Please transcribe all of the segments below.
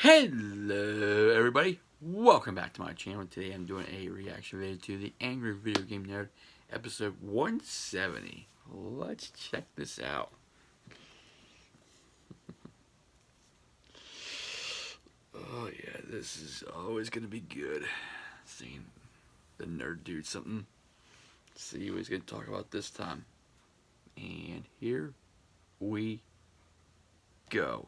Hello everybody, welcome back to my channel. Today I'm doing a reaction video to the Angry Video Game Nerd episode 170. Let's check this out. Oh yeah, this is always gonna be good. Seeing the nerd do something. See what he's gonna talk about this time. And here we go.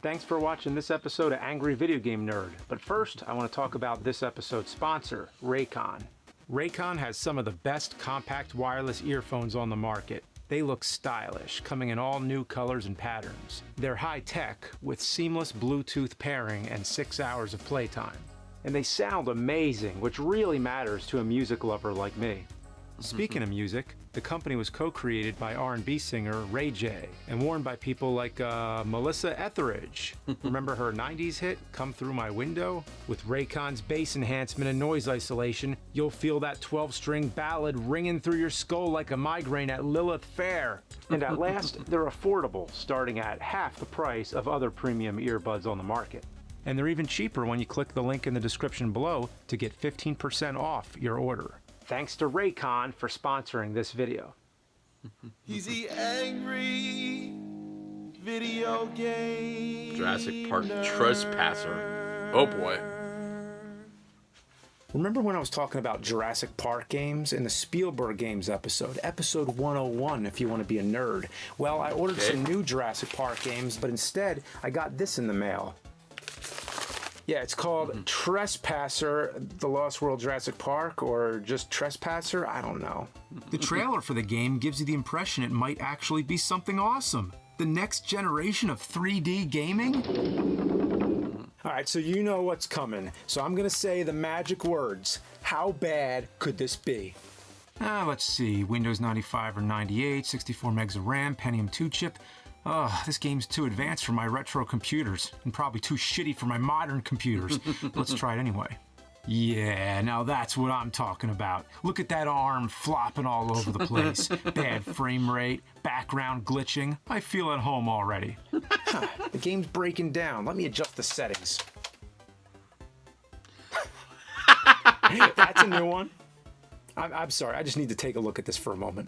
Thanks for watching this episode of Angry Video Game Nerd. But first, I want to talk about this episode's sponsor, Raycon. Raycon has some of the best compact wireless earphones on the market. They look stylish, coming in all new colors and patterns. They're high-tech, with seamless Bluetooth pairing and 6 hours of playtime. And they sound amazing, which really matters to a music lover like me. Speaking of music, the company was co-created by R&B singer Ray J and worn by people like Melissa Etheridge. Remember her 90s hit, Come Through My Window? With Raycon's bass enhancement and noise isolation, you'll feel that 12-string ballad ringing through your skull like a migraine at Lilith Fair. And at last, they're affordable, starting at half the price of other premium earbuds on the market. And they're even cheaper when you click the link in the description below to get 15% off your order. Thanks to Raycon for sponsoring this video. He's the angry video game Jurassic Park nerd. Trespasser. Oh boy. Remember when I was talking about Jurassic Park games in the Spielberg games episode 101 if you want to be a nerd? Well, I ordered some new Jurassic Park games, but instead I got this in the mail. Yeah, it's called Trespasser, The Lost World Jurassic Park, or just Trespasser, I don't know. The trailer for the game gives you the impression it might actually be something awesome. The next generation of 3D gaming? All right, so you know what's coming. So I'm gonna say the magic words. How bad could this be? Let's see, Windows 95 or 98, 64 megs of RAM, Pentium 2 chip. This game's too advanced for my retro computers, and probably too shitty for my modern computers. Let's try it anyway. Yeah, now that's what I'm talking about. Look at that arm flopping all over the place. Bad frame rate, background glitching. I feel at home already. The game's breaking down. Let me adjust the settings. That's a new one. I'm sorry, I just need to take a look at this for a moment.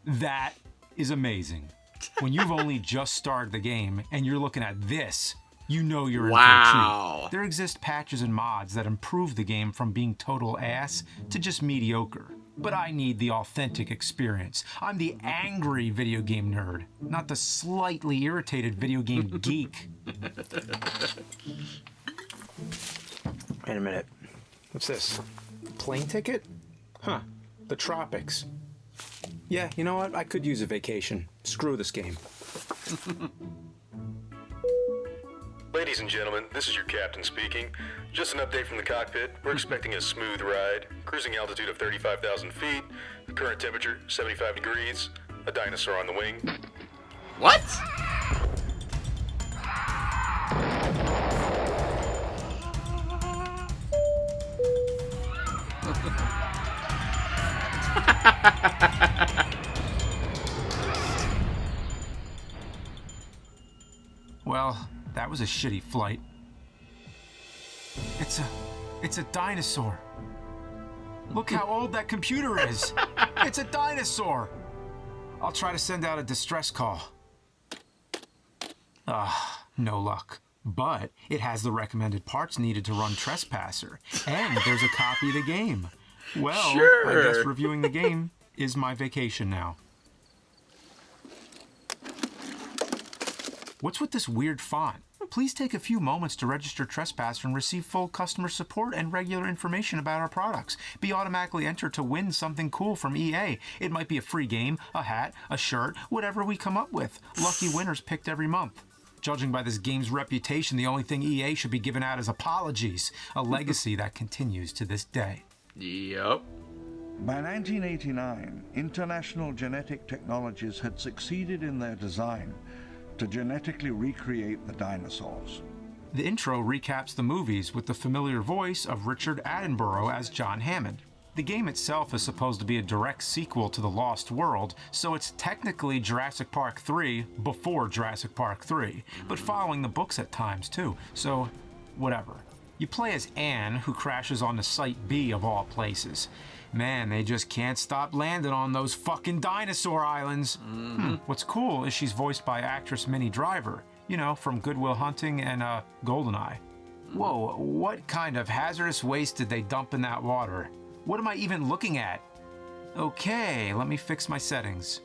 That is amazing. When you've only just started the game and you're looking at this, you know you're in for a treat. There exist patches and mods that improve the game from being total ass to just mediocre. But I need the authentic experience. I'm the angry video game nerd, not the slightly irritated video game geek. Wait a minute. What's this? Plane ticket? Huh. The tropics. Yeah, you know what? I could use a vacation. Screw this game. Ladies and gentlemen, this is your captain speaking. Just an update from the cockpit. We're expecting a smooth ride. Cruising altitude of 35,000 feet. The current temperature, 75 degrees. A dinosaur on the wing. What? Well, that was a shitty flight. It's a dinosaur. Look how old that computer is. It's a dinosaur. I'll try to send out a distress call. No luck. But it has the recommended parts needed to run Trespasser, and there's a copy of the game. Well, sure. I guess reviewing the game is my vacation now. What's with this weird font? Please take a few moments to register Trespasser and receive full customer support and regular information about our products. Be automatically entered to win something cool from EA. It might be a free game, a hat, a shirt, whatever we come up with. Lucky winners picked every month. Judging by this game's reputation, the only thing EA should be giving out is apologies, a legacy that continues to this day. Yep. By 1989, International Genetic Technologies had succeeded in their design to genetically recreate the dinosaurs. The intro recaps the movies with the familiar voice of Richard Attenborough as John Hammond. The game itself is supposed to be a direct sequel to The Lost World, so it's technically Jurassic Park 3 before Jurassic Park 3, but following the books at times too. So whatever. You play as Anne, who crashes onto Site B of all places. Man, they just can't stop landing on those fucking dinosaur islands. What's cool is she's voiced by actress Minnie Driver, you know, from Good Will Hunting and GoldenEye. Whoa, what kind of hazardous waste did they dump in that water? What am I even looking at? Okay, let me fix my settings.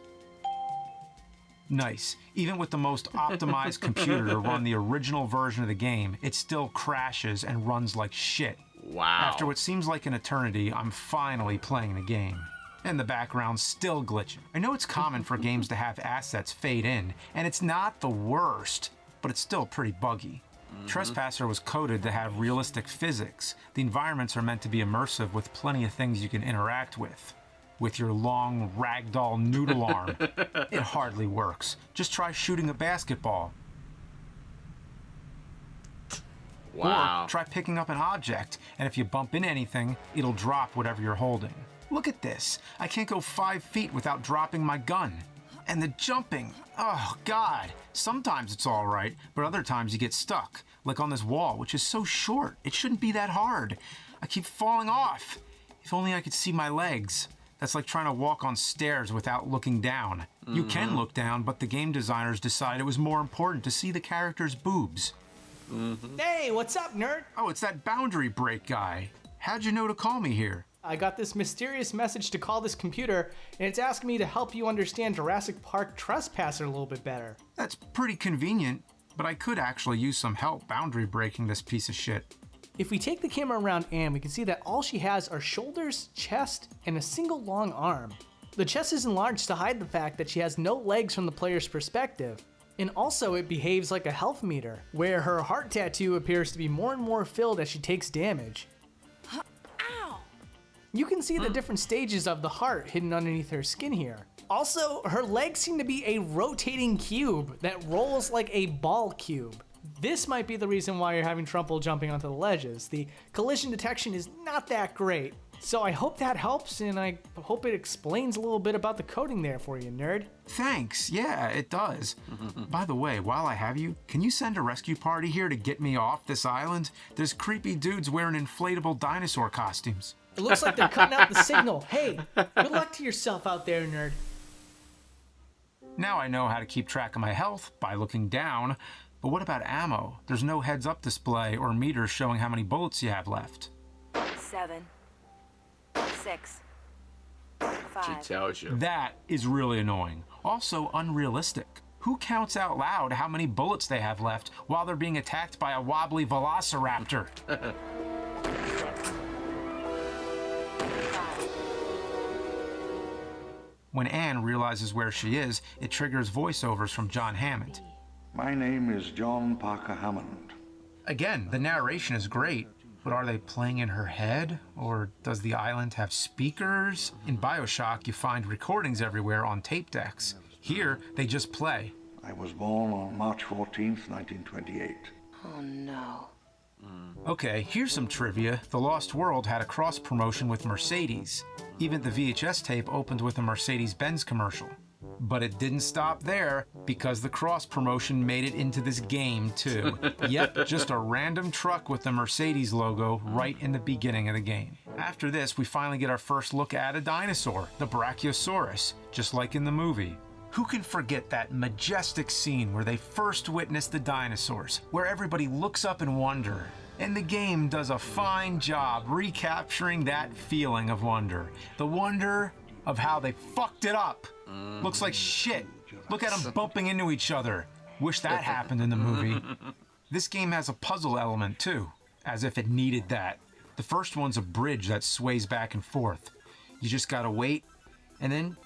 Nice. Even with the most optimized computer to run the original version of the game, it still crashes and runs like shit. Wow. After what seems like an eternity, I'm finally playing the game. And the background's still glitching. I know it's common for games to have assets fade in, and it's not the worst, but it's still pretty buggy. Trespasser was coded to have realistic physics. The environments are meant to be immersive with plenty of things you can interact with. With your long ragdoll noodle arm, it hardly works. Just try shooting a basketball. Wow. Or try picking up an object, and if you bump into anything, it'll drop whatever you're holding. Look at this. I can't go 5 feet without dropping my gun. And the jumping. Oh, God. Sometimes it's all right, but other times you get stuck. Like on this wall, which is so short. It shouldn't be that hard. I keep falling off. If only I could see my legs. That's like trying to walk on stairs without looking down. You can look down, but the game designers decided it was more important to see the character's boobs. Hey, what's up, nerd? Oh, it's that boundary break guy. How'd you know to call me here? I got this mysterious message to call this computer, and it's asking me to help you understand Jurassic Park Trespasser a little bit better. That's pretty convenient, but I could actually use some help boundary breaking this piece of shit. If we take the camera around Anne, we can see that all she has are shoulders, chest, and a single long arm. The chest is enlarged to hide the fact that she has no legs from the player's perspective. And also it behaves like a health meter, where her heart tattoo appears to be more and more filled as she takes damage. Ow! You can see the different stages of the heart hidden underneath her skin here. Also, her legs seem to be a rotating cube that rolls like a ball cube. This might be the reason why you're having trouble jumping onto the ledges. The collision detection is not that great. So I hope that helps, and I hope it explains a little bit about the coding there for you, nerd. Thanks, yeah, it does. By the way, while I have you, can you send a rescue party here to get me off this island? There's creepy dudes wearing inflatable dinosaur costumes. It looks like they're cutting out the signal. Hey, good luck to yourself out there, nerd. Now I know how to keep track of my health by looking down, but what about ammo? There's no heads-up display or meters showing how many bullets you have left. 7, 6, She 5. tells you. That is really annoying. Also unrealistic. Who counts out loud how many bullets they have left while they're being attacked by a wobbly velociraptor? When Anne realizes where she is, it triggers voiceovers from John Hammond. My name is John Parker Hammond. Again, the narration is great, but are they playing in her head? Or does the island have speakers? In BioShock, you find recordings everywhere on tape decks. Here, they just play. I was born on March 14th, 1928. Oh no. Okay, here's some trivia. The Lost World had a cross promotion with Mercedes. Even the VHS tape opened with a Mercedes-Benz commercial. But it didn't stop there, because the cross promotion made it into this game too. Yep, just a random truck with the Mercedes logo right in the beginning of the game. After this, we finally get our first look at a dinosaur, the Brachiosaurus, just like in the movie. Who can forget that majestic scene where they first witness the dinosaurs, where everybody looks up in wonder? And the game does a fine job recapturing that feeling of wonder. The wonder of how they fucked it up. Looks like shit. Look at them bumping into each other. Wish that happened in the movie. This game has a puzzle element too, as if it needed that. The first one's a bridge that sways back and forth. You just gotta wait, and then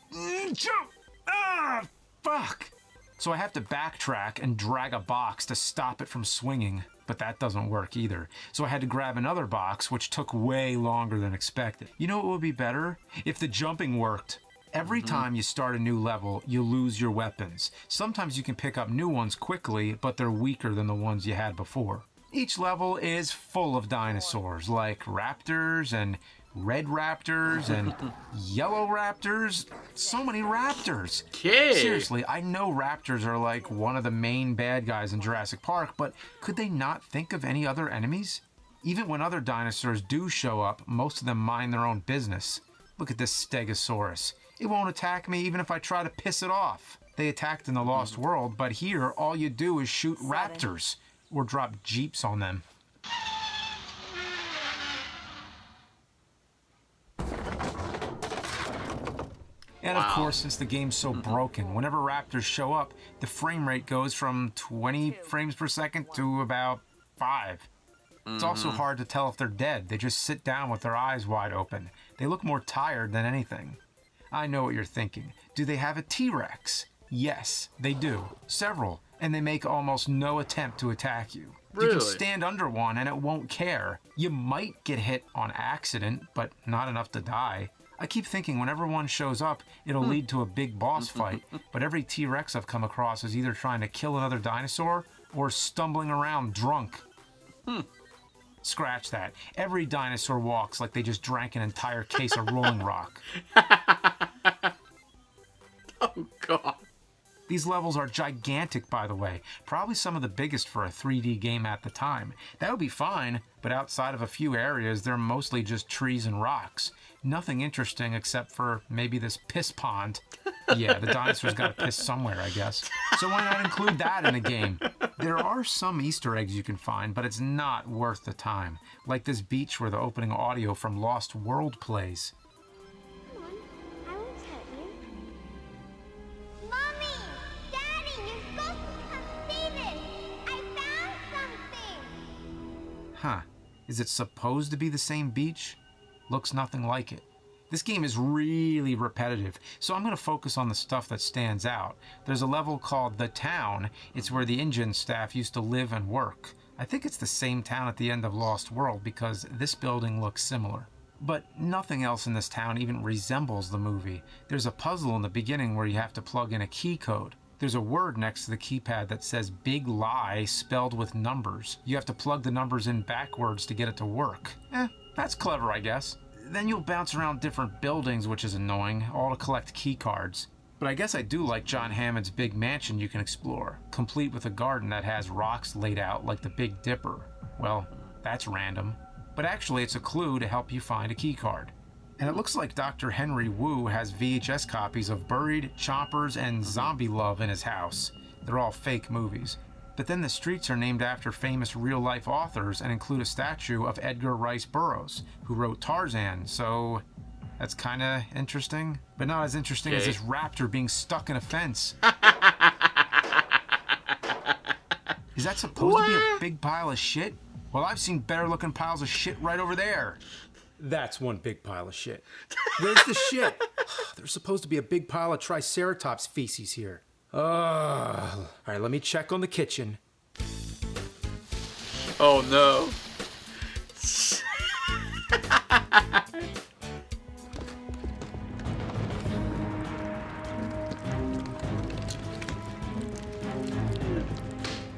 jump! Ah, fuck! So I have to backtrack and drag a box to stop it from swinging, but that doesn't work either. So I had to grab another box, which took way longer than expected. You know what would be better? If the jumping worked. Every time you start a new level, you lose your weapons. Sometimes you can pick up new ones quickly, but they're weaker than the ones you had before. Each level is full of dinosaurs, like raptors and red raptors and yellow raptors. So many raptors. Okay. Seriously, I know raptors are like one of the main bad guys in Jurassic Park, but could they not think of any other enemies? Even when other dinosaurs do show up, most of them mind their own business. Look at this Stegosaurus. It won't attack me even if I try to piss it off. They attacked in the Lost World, but here all you do is shoot raptors or drop jeeps on them. And of course, since the game's so broken, whenever raptors show up, the frame rate goes from 20 frames per second to about 5. It's also hard to tell if they're dead. They just sit down with their eyes wide open. They look more tired than anything. I know what you're thinking. Do they have a T-Rex? Yes, they do. Several. And they make almost no attempt to attack you. Really? You can stand under one and it won't care. You might get hit on accident, but not enough to die. I keep thinking whenever one shows up, it'll lead to a big boss fight, but every T-Rex I've come across is either trying to kill another dinosaur or stumbling around drunk. Scratch that. Every dinosaur walks like they just drank an entire case of Rolling Rock. Oh, God. These levels are gigantic, by the way. Probably some of the biggest for a 3D game at the time. That would be fine, but outside of a few areas, they're mostly just trees and rocks. Nothing interesting except for maybe this piss pond. Yeah, the dinosaurs got to piss somewhere, I guess. So why not include that in the game? There are some Easter eggs you can find, but it's not worth the time. Like this beach where the opening audio from Lost World plays. Come on, I won't hurt you. Mommy! Daddy, you're supposed to come see this! I found something! Huh. Is it supposed to be the same beach? Looks nothing like it. This game is really repetitive, so I'm going to focus on the stuff that stands out. There's a level called The Town. It's where the engine staff used to live and work. I think it's the same town at the end of Lost World because this building looks similar. But nothing else in this town even resembles the movie. There's a puzzle in the beginning where you have to plug in a key code. There's a word next to the keypad that says Big Lie spelled with numbers. You have to plug the numbers in backwards to get it to work. That's clever, I guess. Then you'll bounce around different buildings, which is annoying, all to collect key cards. But I guess I do like John Hammond's big mansion you can explore, complete with a garden that has rocks laid out like the Big Dipper. Well, that's random. But actually it's a clue to help you find a key card. And it looks like Dr. Henry Wu has VHS copies of Buried, Chompers, and Zombie Love in his house. They're all fake movies. But then the streets are named after famous real-life authors and include a statue of Edgar Rice Burroughs, who wrote Tarzan, so that's kind of interesting. But not as interesting as this raptor being stuck in a fence. Is that supposed to be a big pile of shit? Well, I've seen better-looking piles of shit right over there. That's one big pile of shit. Where's the shit? There's supposed to be a big pile of Triceratops feces here. All right, let me check on the kitchen. Oh, no.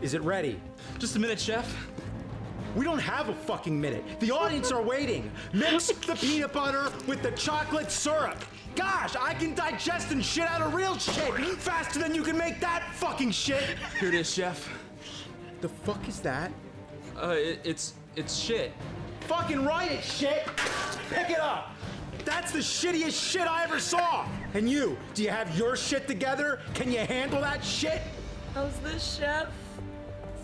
Is it ready? Just a minute, Chef. We don't have a fucking minute. The audience are waiting. Mix the peanut butter with the chocolate syrup. Gosh, I can digest and shit out of real shit faster than you can make that fucking shit. Here it is, Chef. The fuck is that? It's shit. Fucking right, it's shit. Pick it up. That's the shittiest shit I ever saw. And you, do you have your shit together? Can you handle that shit? How's this, Chef?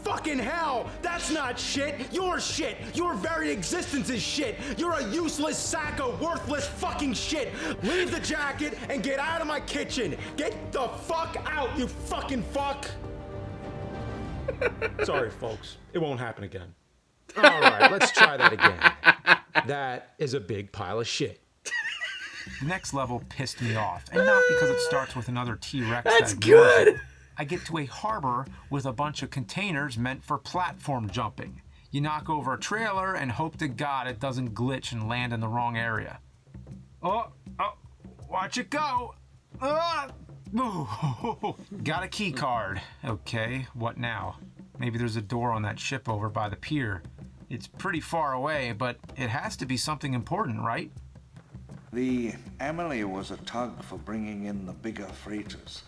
Fucking hell! That's not shit! Your shit! Your very existence is shit! You're a useless sack of worthless fucking shit! Leave the jacket and get out of my kitchen! Get the fuck out, you fucking fuck! Sorry, folks. It won't happen again. Alright, let's try that again. That is a big pile of shit. The next level pissed me off, and not because it starts with another T-Rex. That's good! I get to a harbor with a bunch of containers meant for platform jumping. You knock over a trailer and hope to God it doesn't glitch and land in the wrong area. Oh, watch it go. Got a key card. Okay, what now? Maybe there's a door on that ship over by the pier. It's pretty far away, but it has to be something important, right? The Emily was a tug for bringing in the bigger freighters.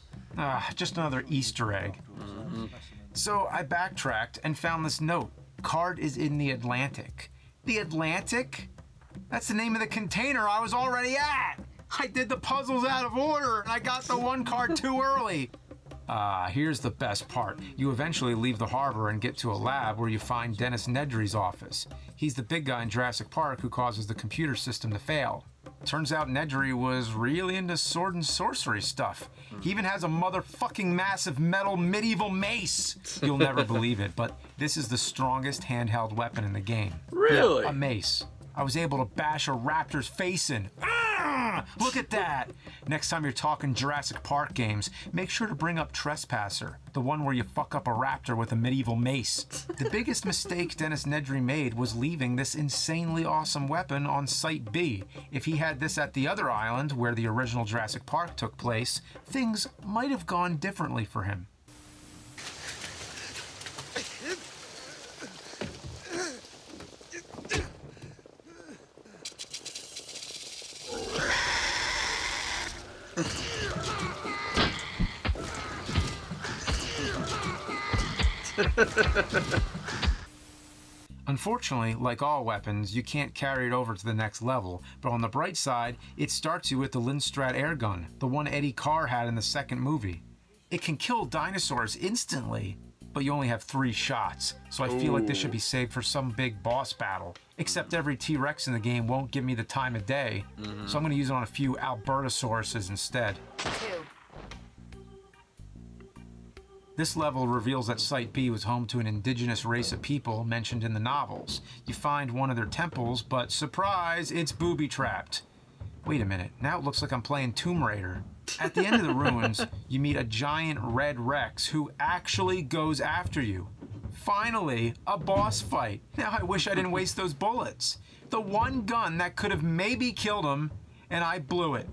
Just another Easter egg. So I backtracked and found this note. Card is in the Atlantic. The Atlantic? That's the name of the container I was already at. I did the puzzles out of order and I got the one card too early. Here's the best part. You eventually leave the harbor and get to a lab where you find Dennis Nedry's office. He's the big guy in Jurassic Park who causes the computer system to fail. Turns out Nedry was really into sword and sorcery stuff. He even has a motherfucking massive metal medieval mace. You'll never believe it, but this is the strongest handheld weapon in the game. Really? Yeah, a mace. I was able to bash a raptor's face in. Look at that! Next time you're talking Jurassic Park games, make sure to bring up Trespasser, the one where you fuck up a raptor with a medieval mace. The biggest mistake Dennis Nedry made was leaving this insanely awesome weapon on Site B. If he had this at the other island, where the original Jurassic Park took place, things might have gone differently for him. Unfortunately, like all weapons, you can't carry it over to the next level, but on the bright side, it starts you with the Lindstrat air gun, the one Eddie Carr had in the second movie. It can kill dinosaurs instantly, but you only have 3 shots, so I feel like this should be saved for some big boss battle. Except every T-Rex in the game won't give me the time of day, so I'm going to use it on a few Albertosauruses instead. 2. This level reveals that Site B was home to an indigenous race of people mentioned in the novels. You find one of their temples, but surprise, it's booby-trapped. Wait a minute, now it looks like I'm playing Tomb Raider. At the end of the ruins, you meet a giant red Rex who actually goes after you. Finally, a boss fight. Now I wish I didn't waste those bullets. The one gun that could have maybe killed him, and I blew it.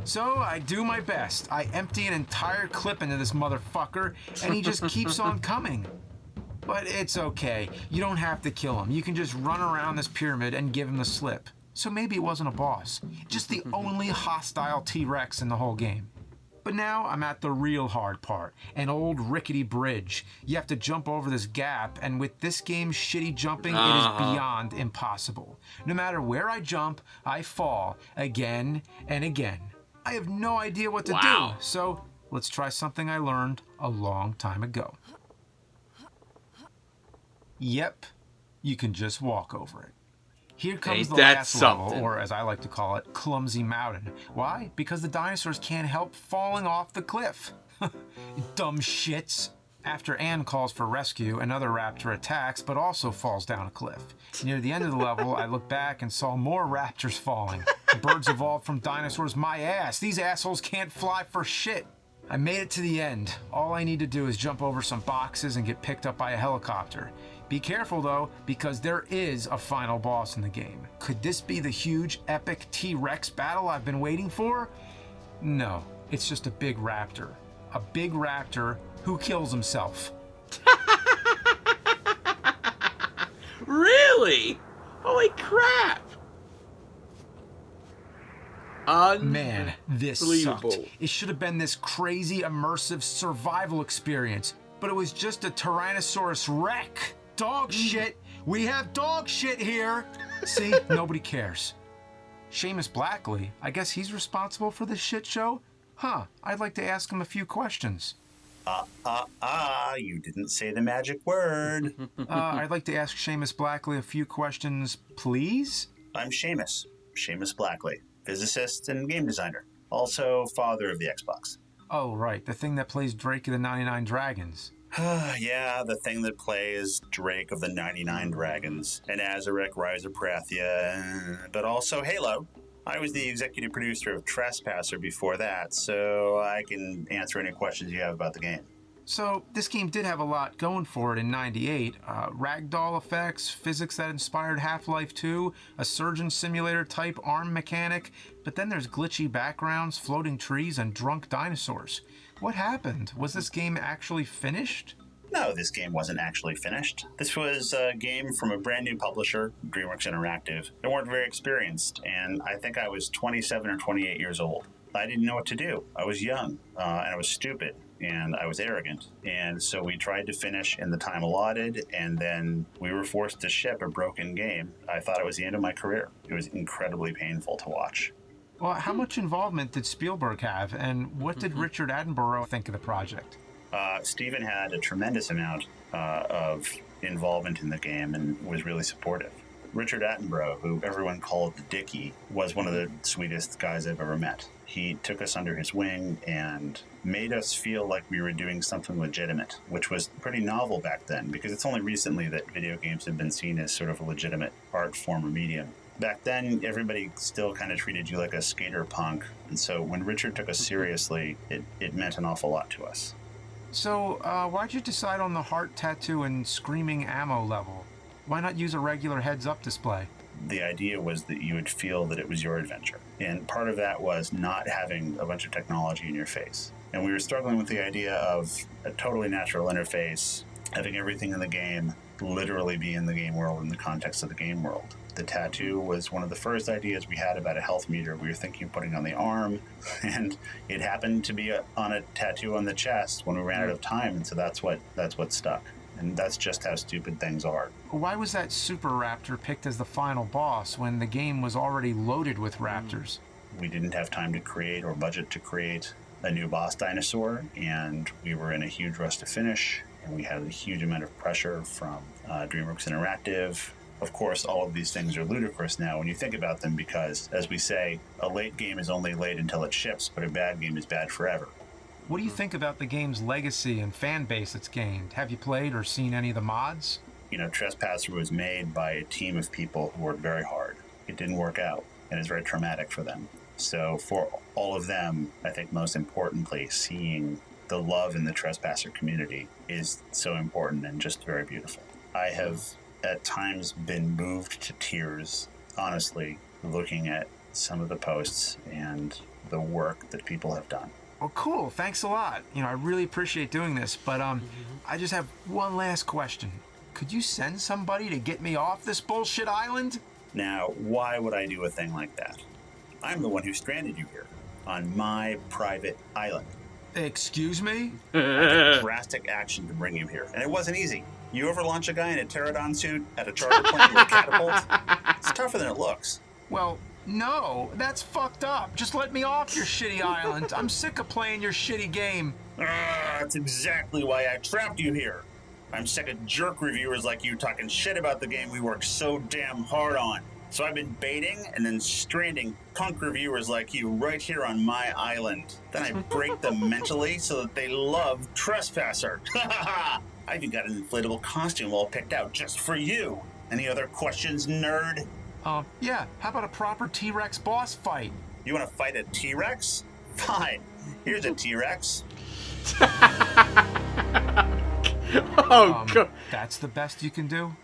So I do my best. I empty an entire clip into this motherfucker, and he just keeps on coming. But it's okay. You don't have to kill him. You can just run around this pyramid and give him the slip. So maybe it wasn't a boss. Just the only hostile T-Rex in the whole game. But now I'm at the real hard part, an old rickety bridge. You have to jump over this gap, and with this game's shitty jumping, it is beyond impossible. No matter where I jump, I fall again and again. I have no idea what to do, so let's try something I learned a long time ago. Yep, you can just walk over it. Here comes the last level, or as I like to call it, Clumsy Mountain. Why? Because the dinosaurs can't help falling off the cliff. Dumb shits. After Anne calls for rescue, another raptor attacks, but also falls down a cliff. Near the end of the level, I looked back and saw more raptors falling. Birds evolved from dinosaurs, my ass. These assholes can't fly for shit. I made it to the end. All I need to do is jump over some boxes and get picked up by a helicopter. Be careful though, because there is a final boss in the game. Could this be the huge, epic T-Rex battle I've been waiting for? No, it's just a big raptor. A big raptor who kills himself. Really? Holy crap! Man, this sucked. It should have been this crazy, immersive survival experience, but it was just a Tyrannosaurus wreck. Dog shit. We have dog shit here. See, nobody cares. Seamus Blackley, I guess he's responsible for this shit show? Huh, I'd like to ask him a few questions. You didn't say the magic word. I'd like to ask Seamus Blackley a few questions, please? I'm Seamus Blackley, physicist and game designer. Also, father of the Xbox. Oh, right, the thing that plays Drake of the 99 Dragons. Yeah, the thing that plays Drake of the 99 Dragons, and Azarek, Rise of Prathia, but also Halo. I was the executive producer of Trespasser before that, so I can answer any questions you have about the game. So, this game did have a lot going for it in '98. Ragdoll effects, physics that inspired Half-Life 2, a surgeon simulator type arm mechanic, but then there's glitchy backgrounds, floating trees, and drunk dinosaurs. What happened? Was this game actually finished? No, this game wasn't actually finished. This was a game from a brand new publisher, DreamWorks Interactive. They weren't very experienced, and I think I was 27 or 28 years old. I didn't know what to do. I was young, and I was stupid, and I was arrogant. And so we tried to finish in the time allotted, and then we were forced to ship a broken game. I thought it was the end of my career. It was incredibly painful to watch. Well, how much involvement did Spielberg have, and what did Richard Attenborough think of the project? Steven had a tremendous amount of involvement in the game and was really supportive. Richard Attenborough, who everyone called the Dickie, was one of the sweetest guys I've ever met. He took us under his wing and made us feel like we were doing something legitimate, which was pretty novel back then, because it's only recently that video games have been seen as sort of a legitimate art form or medium. Back then, everybody still kind of treated you like a skater punk, and so when Richard took us seriously, it meant an awful lot to us. So, why'd you decide on the heart tattoo and screaming ammo level? Why not use a regular heads-up display? The idea was that you would feel that it was your adventure. And part of that was not having a bunch of technology in your face. And we were struggling with the idea of a totally natural interface, having everything in the game literally be in the game world in the context of the game world. The tattoo was one of the first ideas we had about a health meter. We were thinking of putting on the arm, and it happened to be on a tattoo on the chest when we ran out of time, and so that's what stuck. And that's just how stupid things are. Why was that Super Raptor picked as the final boss when the game was already loaded with raptors? We didn't have time to create or budget to create a new boss dinosaur, and we were in a huge rush to finish, and we had a huge amount of pressure from DreamWorks Interactive. Of course, all of these things are ludicrous now when you think about them because, as we say, a late game is only late until it ships, but a bad game is bad forever. What do you think about the game's legacy and fan base it's gained? Have you played or seen any of the mods? You know, Trespasser was made by a team of people who worked very hard. It didn't work out, and it's very traumatic for them. So for all of them, I think most importantly, seeing the love in the Trespasser community is so important and just very beautiful. I have at times been moved to tears, honestly, looking at some of the posts and the work that people have done. Well, cool. Thanks a lot. I really appreciate doing this, but I just have one last question. Could you send somebody to get me off this bullshit island? Now, why would I do a thing like that? I'm the one who stranded you here, on my private island. Excuse me? I took drastic action to bring you here, and it wasn't easy. You ever launch a guy in a pterodon suit at a charter plane with a catapult? It's tougher than it looks. Well, no, that's fucked up. Just let me off your shitty island. I'm sick of playing your shitty game. That's exactly why I trapped you here. I'm sick of jerk reviewers like you talking shit about the game we worked so damn hard on. So I've been baiting and then stranding punk reviewers like you right here on my island. Then I break them mentally so that they love Trespasser. I even got an inflatable costume all picked out just for you. Any other questions, nerd? Yeah, how about a proper T-Rex boss fight? You want to fight a T-Rex? Fine. Here's a T-Rex. God. That's the best you can do?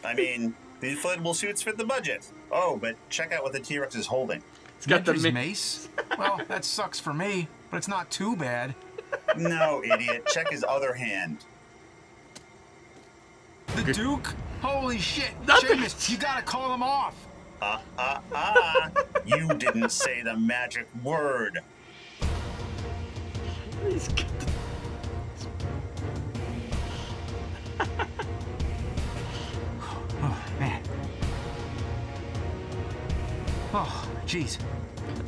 I mean, the inflatable suits fit the budget. Oh, but check out what the T-Rex is holding. It's got the mace? Well, that sucks for me, but it's not too bad. No, idiot. Check his other hand. The Duke? Holy shit. Seamus, you gotta call him off. You didn't say the magic word. Oh, man. Oh, jeez.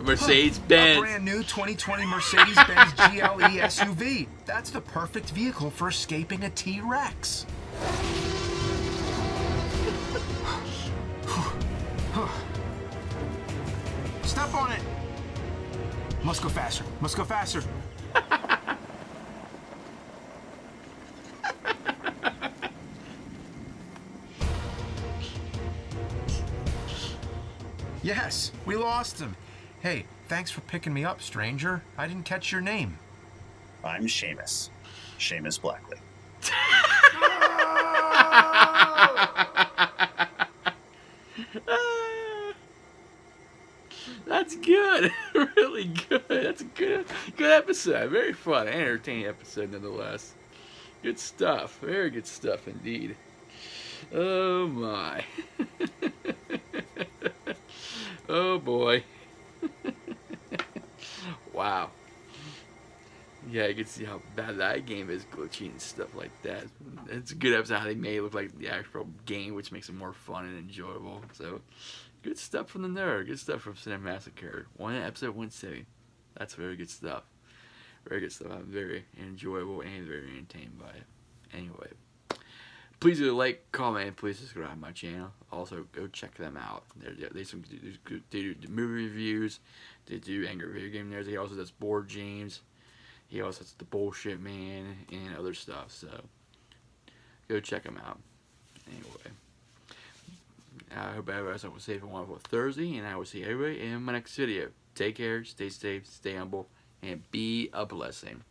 Mercedes-Benz. A brand new 2020 Mercedes-Benz GLE SUV. That's the perfect vehicle for escaping a T-Rex. Step on it. Must go faster. Must go faster. Yes, we lost him. Hey, thanks for picking me up, stranger. I didn't catch your name. I'm Seamus. Seamus Blackley. That's good. Really good. That's a good episode. Very fun. Entertaining episode nonetheless. Good stuff. Very good stuff indeed. Oh my. Oh boy. Wow. Yeah, you can see how bad that game is, glitchy and stuff like that. It's a good episode how they made it look like the actual game, which makes it more fun and enjoyable. So, good stuff from the nerd. Good stuff from Cinemassacre. Episode 170. That's very good stuff. Very good stuff. I'm very enjoyable and very entertained by it. Anyway, please do like, comment, and please subscribe to my channel. Also, go check them out. They do movie reviews. They do Angry Video Game Nerds. He also does board games. He also does the Bullshit Man and other stuff. So, go check him out. Anyway, I hope everybody's have a safe and wonderful Thursday, and I will see everybody in my next video. Take care, stay safe, stay humble, and be a blessing.